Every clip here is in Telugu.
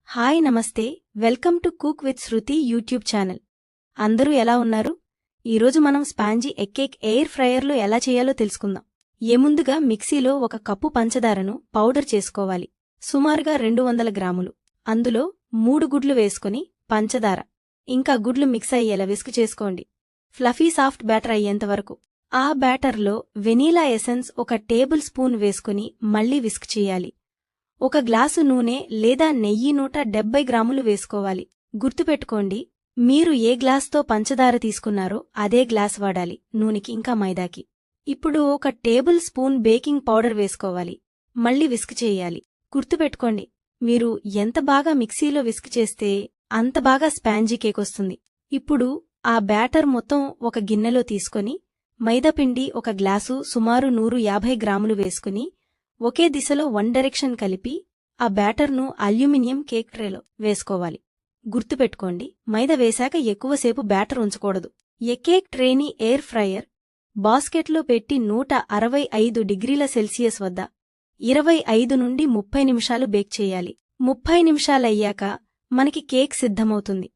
హాయ్ నమస్తే welcome to cook with Shruti YouTube channel. అందరూ ఎలా ఉన్నారు? ఈరోజు మనం స్పాంజీ ఎగ్ కేక్ ఎయిర్ ఫ్రైయర్లో ఎలా చేయాలో తెలుసుకుందాం. ముందుగా మిక్సీలో 1 కప్పు పంచదారను పౌడర్ చేసుకోవాలి. సుమారుగా 200 గ్రాములు. అందులో 3 గుడ్లు వేసుకుని పంచదార ఇంకా గుడ్లు మిక్స్ అయ్యేలా విస్క్ చేసుకోండి. ఫ్లఫీ సాఫ్ట్ బ్యాటర్ అయ్యేంతవరకు. ఆ బ్యాటర్లో వెనీలా ఎసెన్స్ 1 టేబుల్ స్పూన్ వేసుకుని మళ్లీ విస్క్ చేయాలి. 1 గ్లాసు నూనె లేదా నెయ్యి 170 గ్రాములు వేసుకోవాలి. గుర్తుపెట్టుకోండి, మీరు ఏ గ్లాస్తో పంచదార తీసుకున్నారో అదే గ్లాస్ వాడాలి నూనెకి ఇంకా మైదాకి. ఇప్పుడు 1 టేబుల్ స్పూన్ బేకింగ్ పౌడర్ వేసుకోవాలి. మళ్లీ విస్క్ చేయాలి. గుర్తుపెట్టుకోండి, మీరు ఎంత బాగా మిక్సీలో విస్క్ చేస్తే అంత బాగా స్పాంజీ కేక్ వస్తుంది. ఇప్పుడు ఆ బ్యాటర్ మొత్తం 1 గిన్నెలో తీసుకొని మైదాపిండి 1 గ్లాసు సుమారు 150 గ్రాములు వేసుకుని ఒకే దిశలో 1 డైరెక్షన్ కలిపి ఆ బ్యాటర్ను అల్యూమినియం కేక్ ట్రేలో వేసుకోవాలి. గుర్తుపెట్టుకోండి, మైదా వేశాక ఎక్కువసేపు బ్యాటర్ ఉంచకూడదు. కేక్ ట్రేని ఎయిర్ ఫ్రైయర్ బాస్కెట్లో పెట్టి 165 డిగ్రీల సెల్సియస్ వద్ద 25 నుండి 30 నిమిషాలు బేక్ చేయాలి. 30 నిమిషాలయ్యాక మనకి కేక్ సిద్ధమవుతుంది.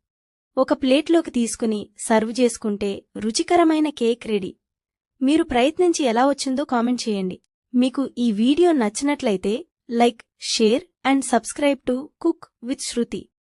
1 ప్లేట్లోకి తీసుకుని సర్వ్ చేసుకుంటే రుచికరమైన కేక్ రెడీ. మీరు ప్రయత్నించి ఎలా వచ్చిందో కామెంట్ చేయండి. మీకు ఈ వీడియో నచ్చినట్లయితే like, share and subscribe to cook with Shruti.